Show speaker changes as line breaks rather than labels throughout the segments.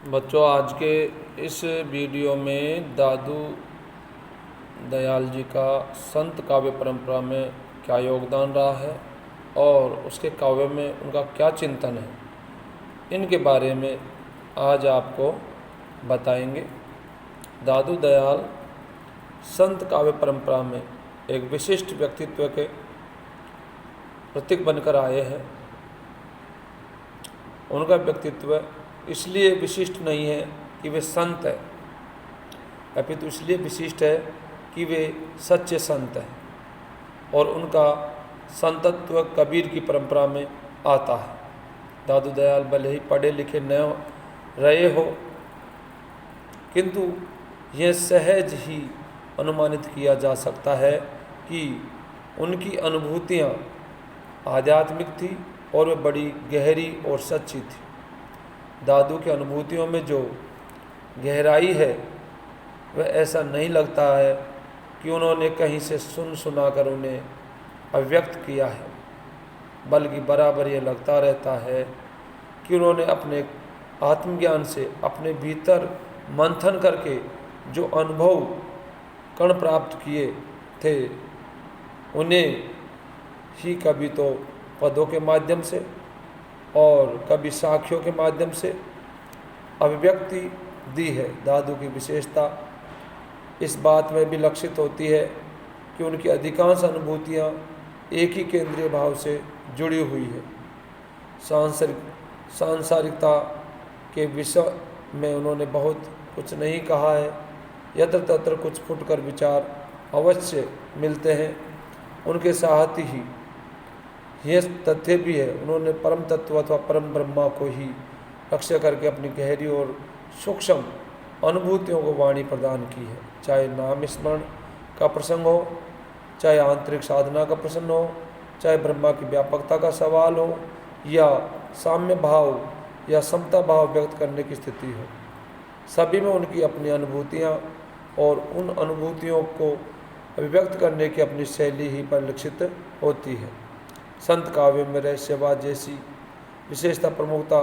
बच्चों, आज के इस वीडियो में दादू दयाल जी का संत काव्य परंपरा में क्या योगदान रहा है और उसके काव्य में उनका क्या चिंतन है, इनके बारे में आज आपको बताएंगे। दादू दयाल संत काव्य परंपरा में एक विशिष्ट व्यक्तित्व के प्रतीक बनकर आए हैं। उनका व्यक्तित्व इसलिए विशिष्ट नहीं है कि वे संत हैं, अपितु इसलिए विशिष्ट है कि वे सच्चे संत हैं और उनका संतत्व कबीर की परंपरा में आता है। दादू दयाल भले ही पढ़े लिखे न रहे हो, किंतु यह सहज ही अनुमानित किया जा सकता है कि उनकी अनुभूतियाँ आध्यात्मिक थी और वे बड़ी गहरी और सच्ची थी। दादू की अनुभूतियों में जो गहराई है वह ऐसा नहीं लगता है कि उन्होंने कहीं से सुनाकर उन्हें अव्यक्त किया है, बल्कि बराबर ये लगता रहता है कि उन्होंने अपने आत्मज्ञान से अपने भीतर मंथन करके जो अनुभव कण प्राप्त किए थे उन्हें ही कभी तो पदों के माध्यम से और कभी साखियों के माध्यम से अभिव्यक्ति दी है। दादू की विशेषता इस बात में भी लक्षित होती है कि उनकी अधिकांश अनुभूतियाँ एक ही केंद्रीय भाव से जुड़ी हुई है। सांसारिकता के विषय में उन्होंने बहुत कुछ नहीं कहा है, यत्र तत्र कुछ फुटकर विचार अवश्य मिलते हैं। उनके साथ ही यह तथ्य भी है, उन्होंने परम तत्व अथवा परम ब्रह्मा को ही लक्ष्य करके अपनी गहरी और सूक्ष्म अनुभूतियों को वाणी प्रदान की है। चाहे नाम स्मरण का प्रसंग हो, चाहे आंतरिक साधना का प्रसंग हो, चाहे ब्रह्मा की व्यापकता का सवाल हो या साम्य भाव या समता भाव व्यक्त करने की स्थिति हो, सभी में उनकी अपनी अनुभूतियाँ और उन अनुभूतियों को अभिव्यक्त करने की अपनी शैली ही परिलक्षित होती है। संत काव्य में रहस्यवाद जैसी विशेषता प्रमुखता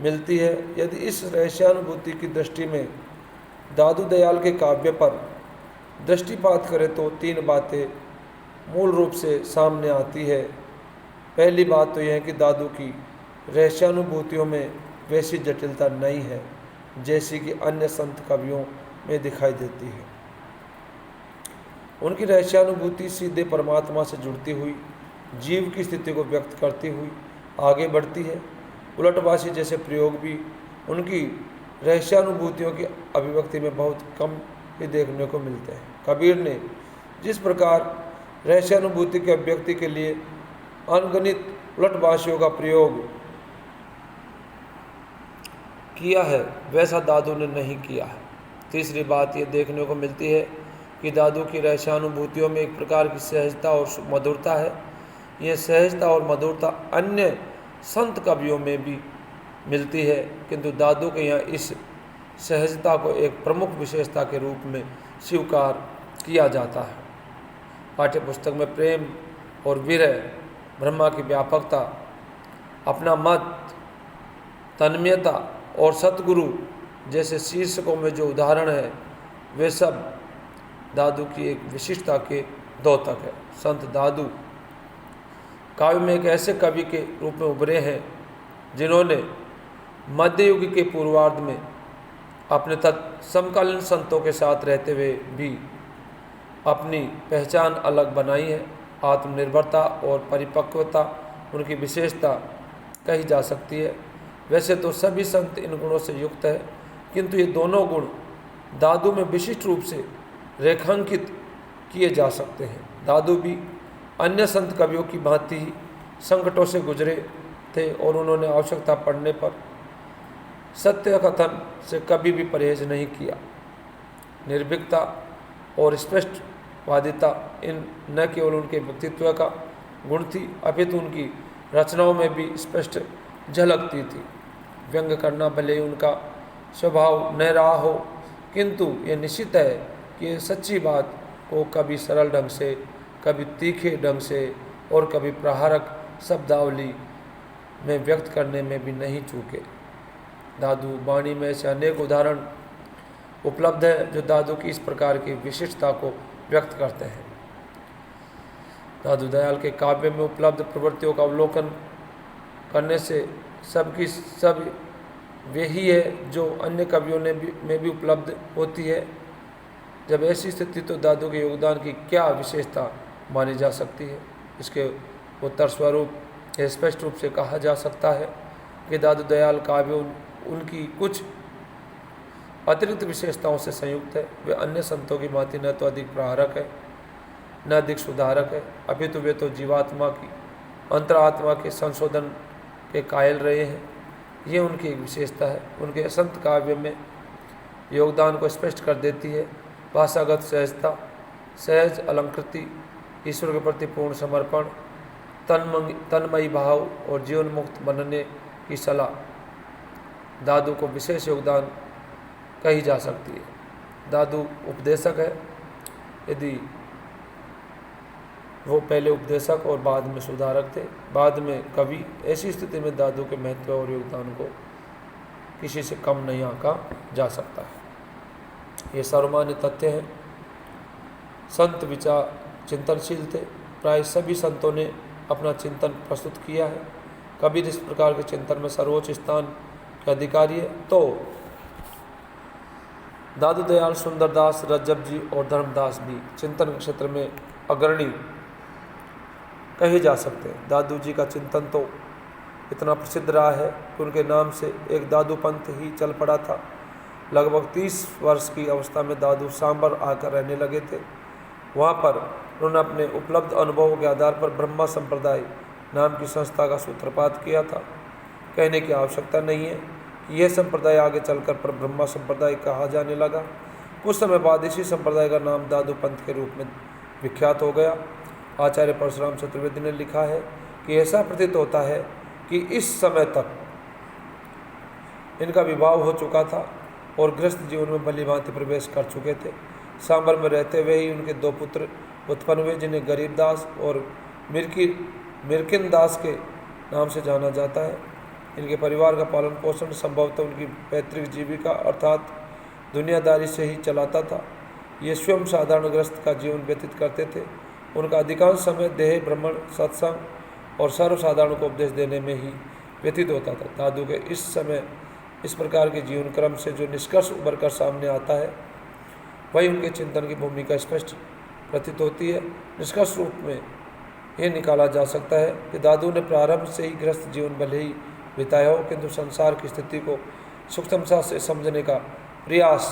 मिलती है। यदि इस रहस्यानुभूति की दृष्टि में दादू दयाल के काव्य पर दृष्टिपात करें तो तीन बातें मूल रूप से सामने आती है। पहली बात तो यह है कि दादू की रहस्यानुभूतियों में वैसी जटिलता नहीं है जैसी कि अन्य संत कवियों में दिखाई देती है। उनकी रहस्यानुभूति सीधे परमात्मा से जुड़ती हुई जीव की स्थिति को व्यक्त करती हुई आगे बढ़ती है। उलटवासी जैसे प्रयोग भी उनकी रहस्यानुभूतियों की अभिव्यक्ति में बहुत कम ही देखने को मिलते हैं। कबीर ने जिस प्रकार रहस्यानुभूति की अभिव्यक्ति के लिए अनगणित उलटवासियों का प्रयोग किया है, वैसा दादू ने नहीं किया है। तीसरी बात ये देखने को मिलती है कि दादू की रहस्यानुभूतियों में एक प्रकार की सहजता और मधुरता है। यह सहजता और मधुरता अन्य संत कवियों में भी मिलती है, किंतु दादू के यहाँ इस सहजता को एक प्रमुख विशेषता के रूप में स्वीकार किया जाता है। पाठ्यपुस्तक में प्रेम और विरह, ब्रह्मा की व्यापकता, अपना मत, तन्मयता और सतगुरु जैसे शीर्षकों में जो उदाहरण है वे सब दादू की एक विशिष्टता के द्योतक है। संत दादू काव्य में एक ऐसे कवि के रूप में उभरे हैं जिन्होंने मध्ययुग के पूर्वार्ध में अपने समकालीन संतों के साथ रहते हुए भी अपनी पहचान अलग बनाई है। आत्मनिर्भरता और परिपक्वता उनकी विशेषता कही जा सकती है। वैसे तो सभी संत इन गुणों से युक्त है, किंतु ये दोनों गुण दादू में विशिष्ट रूप से रेखांकित किए जा सकते हैं। दादू भी अन्य संत कवियों की भांति ही संकटों से गुजरे थे और उन्होंने आवश्यकता पड़ने पर सत्य कथन से कभी भी परहेज नहीं किया। निर्भीकता और स्पष्टवादिता इन न केवल उनके व्यक्तित्व का गुण थी, अपितु उनकी रचनाओं में भी स्पष्ट झलकती थी। व्यंग करना भले ही उनका स्वभाव न रहा हो, किंतु ये निश्चित है कि सच्ची बात को कभी सरल ढंग से, कभी तीखे ढंग से और कभी प्रहारक शब्दावली में व्यक्त करने में भी नहीं चूके। दादू वाणी में ऐसे अनेक उदाहरण उपलब्ध है जो दादू की इस प्रकार की विशिष्टता को व्यक्त करते हैं। दादू दयाल के काव्य में उपलब्ध प्रवृत्तियों का अवलोकन करने से सबकी सब वही है जो अन्य कवियों में भी उपलब्ध होती है। जब ऐसी स्थिति तो दादू के योगदान की क्या विशेषता मानी जा सकती है? इसके उत्तर स्वरूप यह स्पष्ट रूप से कहा जा सकता है कि दादू दयाल काव्य उनकी कुछ अतिरिक्त विशेषताओं से संयुक्त है। वे अन्य संतों की भांति न तो अधिक प्रहारक है न अधिक सुधारक है, अपितु वे तो जीवात्मा की अंतरात्मा के संशोधन के कायल रहे हैं। ये उनकी एक विशेषता है। उनके संत काव्य में योगदान को स्पष्ट कर देती है भाषागत सहजता, सहज अलंकृति, ईश्वर के प्रति पूर्ण समर्पण, तन्मयी भाव और जीवन मुक्त बनने की सलाह दादू को विशेष योगदान कही जा सकती है। दादू उपदेशक है। यदि वो पहले उपदेशक और बाद में सुधारक थे, बाद में कवि, ऐसी स्थिति में दादू के महत्व और योगदान को किसी से कम नहीं आंका जा सकता है। ये सर्वमान्य तथ्य है। संत विचार चिंतनशील थे। प्राय सभी संतों ने अपना चिंतन प्रस्तुत किया है। कबीर इस प्रकार के चिंतन में सर्वोच्च स्थान के अधिकारी है। तो दादू दयाल, सुंदरदास, रज्जब जी और धर्मदास भी चिंतन के क्षेत्र में अग्रणी कहे जा सकते हैं। दादू जी का चिंतन तो इतना प्रसिद्ध रहा है कि उनके नाम से एक दादू पंथ ही चल पड़ा था। लगभग 30 वर्ष की अवस्था में दादू सांबर आकर रहने लगे थे। वहाँ पर उन्होंने अपने उपलब्ध अनुभवों के आधार पर ब्रह्मा संप्रदाय नाम की संस्था का सूत्रपात किया था। कहने की आवश्यकता नहीं है कि यह संप्रदाय आगे चलकर पर ब्रह्मा संप्रदाय कहा जाने लगा। कुछ समय बाद इसी संप्रदाय का नाम दादू पंथ के रूप में विख्यात हो गया। आचार्य परशुराम चतुर्वेदी ने लिखा है कि ऐसा प्रतीत होता है कि इस समय तक इनका विवाह हो चुका था और गृहस्थ जीवन में भली भांति प्रवेश कर चुके थे। सांबर में रहते हुए ही उनके 2 पुत्र उत्पन्न हुए, जिन्हें गरीबदास और मिरकिन दास के नाम से जाना जाता है। इनके परिवार का पालन पोषण संभवतः उनकी पैतृक जीविका अर्थात दुनियादारी से ही चलाता था। ये स्वयं साधारण गृहस्थ का जीवन व्यतीत करते थे। उनका अधिकांश समय देह भ्रमण, सत्संग और सर्वसाधारण को उपदेश देने में ही व्यतीत होता था। दादू के इस समय इस प्रकार के जीवन क्रम से जो निष्कर्ष उभर कर सामने आता है वही उनके चिंतन की भूमिका स्पष्ट प्रतीत होती है। निष्कर्ष रूप में यह निकाला जा सकता है कि दादू ने प्रारंभ से ही गृहस्थ जीवन भले ही बिताया हो, किंतु संसार की स्थिति को सूक्ष्मता से समझने का प्रयास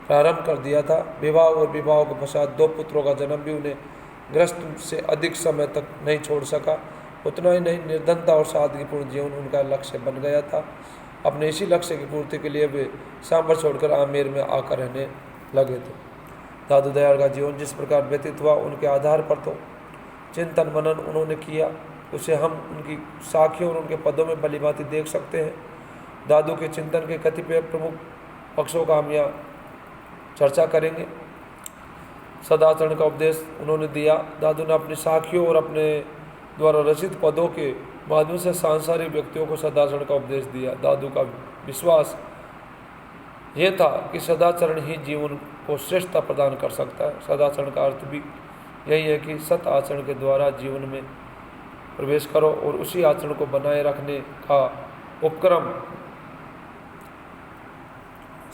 प्रारंभ कर दिया था। विवाह और विवाह के पश्चात 2 पुत्रों का जन्म भी उन्हें गृहस्थ से अधिक समय तक नहीं छोड़ सका। उतना ही नहीं, निर्धनता और सादगीपूर्ण जीवन उनका लक्ष्य बन गया था। अपने इसी लक्ष्य की पूर्ति के लिए वे सांबर छोड़कर आमेर में आकर रहने लगे थे। दादू दयाल का जीवन जिस प्रकार व्यतीत हुआ, उनके आधार पर तो चिंतन मनन उन्होंने किया, उसे हम उनकी साखियों और उनके पदों में भलीभांति देख सकते हैं। दादू के चिंतन के कतिपय प्रमुख पक्षों का हम यहाँ चर्चा करेंगे। सदाचरण का उपदेश उन्होंने दिया। दादू ने अपनी साखियों और अपने द्वारा रचित पदों के माध्यम से सांसारिक व्यक्तियों को सदाचरण का उपदेश दिया। दादू का विश्वास यह था कि सदाचरण ही जीवन को श्रेष्ठता प्रदान कर सकता है। सदाचरण का अर्थ भी यही है कि सत आचरण के द्वारा जीवन में प्रवेश करो और उसी आचरण को बनाए रखने का उपक्रम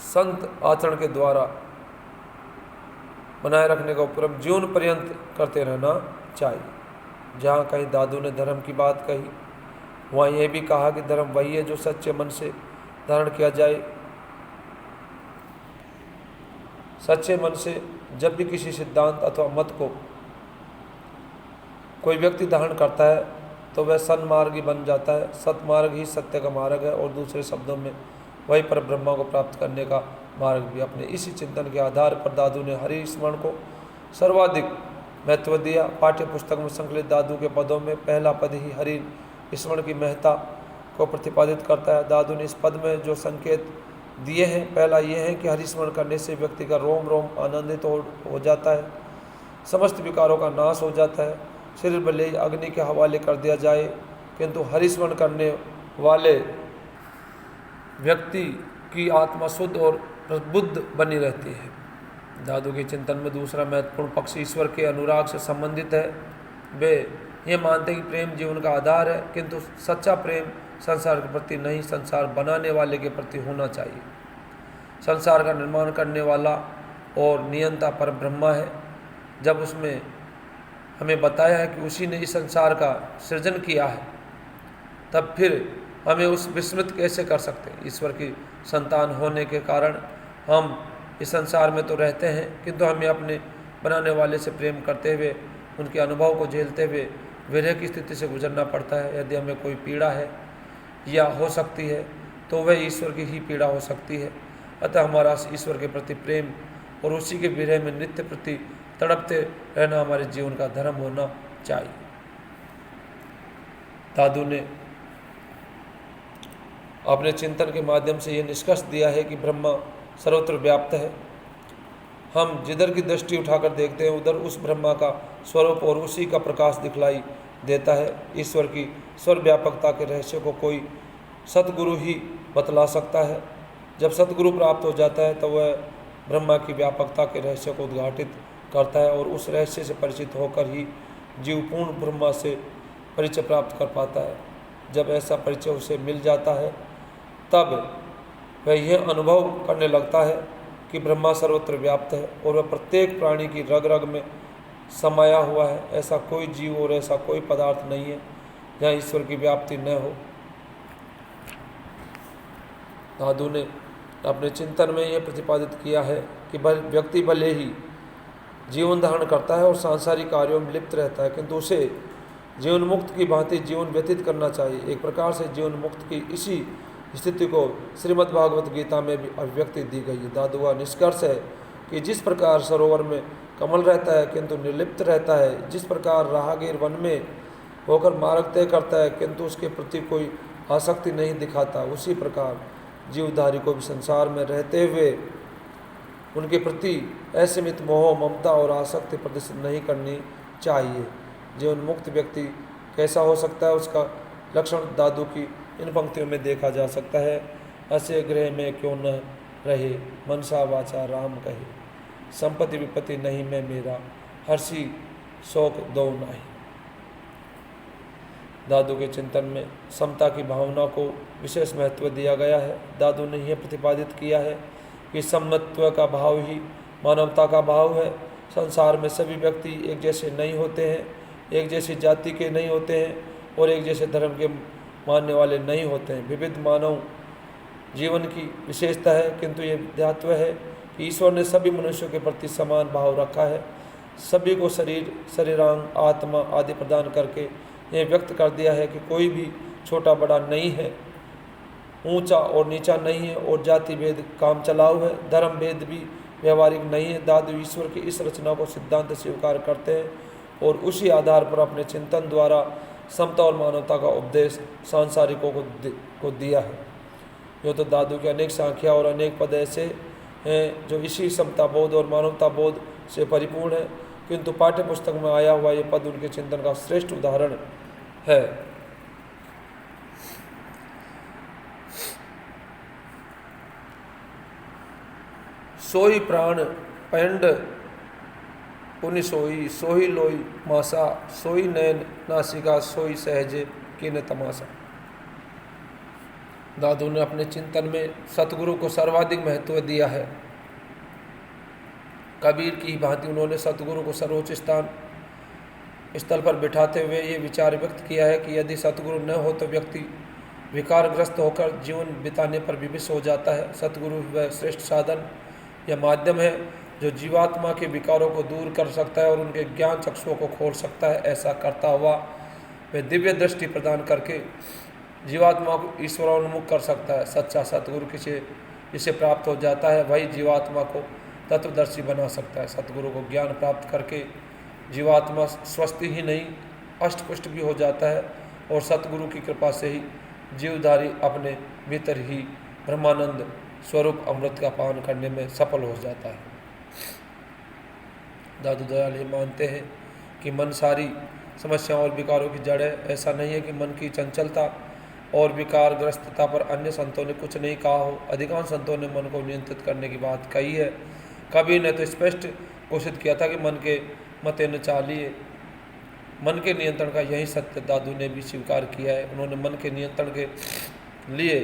संत आचरण के द्वारा बनाए रखने का उपक्रम जीवन पर्यंत करते रहना चाहिए। जहाँ कहीं दादू ने धर्म की बात कही, वहाँ यह भी कहा कि धर्म वही है जो सच्चे मन से धारण किया जाए। सच्चे मन से जब भी किसी सिद्धांत अथवा मत को कोई व्यक्ति धारण करता है तो वह सन्मार्गी बन जाता है। सतमार्ग ही सत्य का मार्ग है और दूसरे शब्दों में वही पर ब्रह्मा को प्राप्त करने का मार्ग भी। अपने इसी चिंतन के आधार पर दादू ने हरि स्मरण को सर्वाधिक महत्व दिया। पाठ्य पुस्तक में संकलित दादू के पदों में पहला पद ही हरि स्मरण की महत्ता को प्रतिपादित करता है। दादू ने इस पद में जो संकेत दिए हैं, पहला ये है कि हरि स्मरण करने से व्यक्ति का रोम रोम आनंदित हो जाता है, समस्त विकारों का नाश हो जाता है। शरीर भले ही अग्नि के हवाले कर दिया जाए, किंतु हरि स्मरण करने वाले व्यक्ति की आत्मा शुद्ध और प्रबुद्ध बनी रहती है। दादू के चिंतन में दूसरा महत्वपूर्ण पक्ष ईश्वर के अनुराग से संबंधित है। वे ये मानते हैं कि प्रेम जीवन का आधार है, किंतु सच्चा प्रेम संसार के प्रति नहीं, संसार बनाने वाले के प्रति होना चाहिए। संसार का निर्माण करने वाला और नियंता पर ब्रह्मा है। जब उसमें हमें बताया है कि उसी ने इस संसार का सृजन किया है, तब फिर हमें उस विस्मृत कैसे कर सकते हैं। ईश्वर की संतान होने के कारण हम इस संसार में तो रहते हैं, किंतु हमें अपने बनाने वाले से प्रेम करते हुए, उनके अनुभव को झेलते हुए विरह की स्थिति से गुजरना पड़ता है। यदि हमें कोई पीड़ा है या हो सकती है तो वह ईश्वर की ही पीड़ा हो सकती है। अतः हमारा ईश्वर के प्रति प्रेम और उसी के विरह में नित्य प्रति तड़पते रहना हमारे जीवन का धर्म होना चाहिए। दादू ने अपने चिंतन के माध्यम से ये निष्कर्ष दिया है कि ब्रह्मा सर्वत्र व्याप्त है। हम जिधर की दृष्टि उठाकर देखते हैं उधर उस ब्रह्मा का स्वरूप और उसी का प्रकाश दिखलाई देता है। ईश्वर की सर्वव्यापकता के रहस्य को कोई सतगुरु ही बतला सकता है। जब सतगुरु प्राप्त हो जाता है तो वह ब्रह्मा की व्यापकता के रहस्य को उद्घाटित करता है और उस रहस्य से परिचित होकर ही जीव पूर्ण ब्रह्मा से परिचय प्राप्त कर पाता है। जब ऐसा परिचय उसे मिल जाता है तब वह यह अनुभव करने लगता है कि ब्रह्मा सर्वत्र व्याप्त है और वह प्रत्येक प्राणी की रग रग में समाया हुआ है। ऐसा कोई जीव और ऐसा कोई पदार्थ नहीं है जहाँ ईश्वर की व्याप्ति न हो। दादू ने अपने चिंतन में यह प्रतिपादित किया है कि व्यक्ति भले ही जीवन धारण करता है और सांसारिक कार्यों में लिप्त रहता है, किंतु उसे जीवन मुक्त की भांति जीवन व्यतीत करना चाहिए। एक प्रकार से जीवन मुक्त की इसी स्थिति को श्रीमद् भागवत गीता में भी अभिव्यक्ति दी गई है। दादू का निष्कर्ष है कि जिस प्रकार सरोवर में कमल रहता है किंतु निर्लिप्त रहता है, जिस प्रकार राहगीर वन में होकर मार्ग तय करता है किंतु उसके प्रति कोई आसक्ति नहीं दिखाता, उसी प्रकार जीवधारी को भी संसार में रहते हुए उनके प्रति असीमित मोह, ममता और आसक्ति प्रदर्शित नहीं करनी चाहिए। जीवन मुक्त व्यक्ति कैसा हो सकता है, उसका लक्षण दादू की इन पंक्तियों में देखा जा सकता है। असे गृह में क्यों न रहे, मनसा वाचा राम कहे, संपत्ति विपत्ति नहीं मैं मेरा, हर्षी शोक दो नाही। दादू के चिंतन में समता की भावना को विशेष महत्व दिया गया है। दादू ने यह प्रतिपादित किया है कि समत्व का भाव ही मानवता का भाव है। संसार में सभी व्यक्ति एक जैसे नहीं होते हैं, एक जैसी जाति के नहीं होते हैं और एक जैसे धर्म के मानने वाले नहीं होते हैं। विविध मानव जीवन की विशेषता है, किंतु ये विधात्व है कि ईश्वर ने सभी मनुष्यों के प्रति समान भाव रखा है। सभी को शरीर, शरीरांग, आत्मा आदि प्रदान करके यह व्यक्त कर दिया है कि कोई भी छोटा बड़ा नहीं है, ऊंचा और नीचा नहीं है और जाति भेद काम चलाऊ है, धर्म भेद भी व्यवहारिक नहीं है। दादू ईश्वर की इस रचना को सिद्धांत स्वीकार करते हैं और उसी आधार पर अपने चिंतन द्वारा समता और मानवता का उपदेश सांसारिकों को दिया है। यो तो दादू के अनेक संख्या और अनेक पद ऐसे हैं जो इसी समता बोध और मानवता बोध से परिपूर्ण है, किंतु पाठ्य पुस्तक में आया हुआ ये पद उनके चिंतन का श्रेष्ठ उदाहरण है। सोई प्राण पैंड पुनि सोई, सोई लोई मासा, सोई नैन नासिका, सोई सहजे किन तमाशा। दादू ने अपने चिंतन में सतगुरु को सर्वाधिक महत्व दिया है। कबीर की भांति उन्होंने सतगुरु को सर्वोच्च स्थल पर बिठाते हुए ये विचार व्यक्त किया है कि यदि सतगुरु न हो तो व्यक्ति विकारग्रस्त होकर जीवन बिताने पर विवश हो जाता है। सतगुरु वह श्रेष्ठ साधन या माध्यम है जो जीवात्मा के विकारों को दूर कर सकता है और उनके ज्ञान चक्षुओं को खोल सकता है। ऐसा करता हुआ वह दिव्य दृष्टि प्रदान करके जीवात्मा को ईश्वरोन्मुख कर सकता है। सच्चा सतगुरु जिसे प्राप्त हो जाता है वही जीवात्मा को तत्वदर्शी बना सकता है। सतगुरु को ज्ञान प्राप्त करके जीवात्मा स्वस्थ ही नहीं अष्टपुष्ट भी हो जाता है और सतगुरु की कृपा से ही जीवधारी अपने भीतर ही ब्रह्मानंद स्वरूप अमृत का पान करने में सफल हो जाता है। दादू दयाल ये मानते हैं कि मन सारी समस्याओं और विकारों की जड़ है। ऐसा नहीं है कि मन की चंचलता और विकारग्रस्तता पर अन्य संतों ने कुछ नहीं कहा हो। अधिकांश संतों ने मन को नियंत्रित करने की बात कही है। कबीर ने तो स्पष्ट घोषित किया था कि मन के मते न चालिए। मन के नियंत्रण का यही सत्य दादू ने भी स्वीकार किया है। उन्होंने मन के नियंत्रण के लिए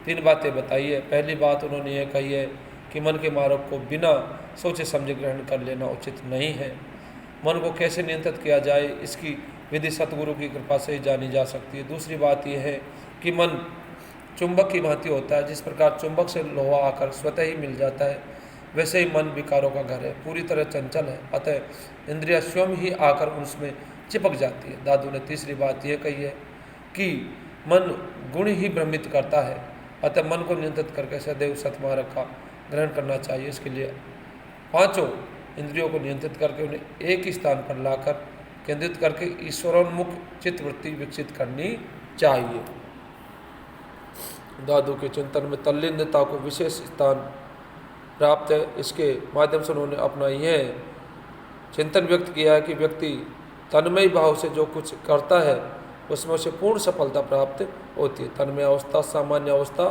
3 बातें बताई है। पहली बात उन्होंने यह कही है कि मन के मार्ग को बिना सोचे समझे ग्रहण कर लेना उचित नहीं है। मन को कैसे नियंत्रित किया जाए, इसकी विधि सतगुरु की कृपा से ही जानी जा सकती है। दूसरी बात यह है कि मन चुंबक की भांति होता है। जिस प्रकार चुंबक से लोहा आकर स्वतः ही मिल जाता है, वैसे ही मन विकारों का घर है, पूरी तरह चंचल है। अतः इंद्रिया स्वयं ही आकर उसमें चिपक जाती है। दादू ने तीसरी बात यह कही है कि मन गुण ही भ्रमित करता है। अतः मन को नियंत्रित करके सदैव सतमार्ग का ग्रहण करना चाहिए। इसके लिए 5 इंद्रियों को नियंत्रित करके उन्हें एक ही स्थान पर लाकर केंद्रित करके ईश्वरोन्मुख चित्तवृत्ति विकसित करनी चाहिए। दादू के चिंतन में तल्लीनता को विशेष स्थान प्राप्त है। इसके माध्यम से उन्होंने अपना यह चिंतन व्यक्त किया है कि व्यक्ति तन्मय भाव से जो कुछ करता है उसमें उसे पूर्ण सफलता प्राप्त होती है। तन्मय अवस्था सामान्य अवस्था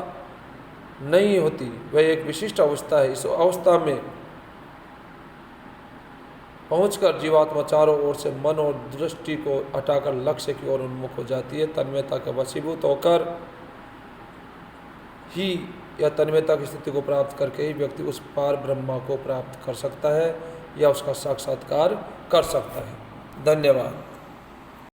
नहीं होती, वह एक विशिष्ट अवस्था है। इस अवस्था में पहुंचकर जीवात्मा चारों ओर से मन और दृष्टि को हटाकर लक्ष्य की ओर उन्मुख हो जाती है। तन्मयता के वशीभूत होकर ही या तन्मयता की स्थिति को प्राप्त करके ही व्यक्ति उस पार ब्रह्मा को प्राप्त कर सकता है या उसका साक्षात्कार कर सकता है। धन्यवाद।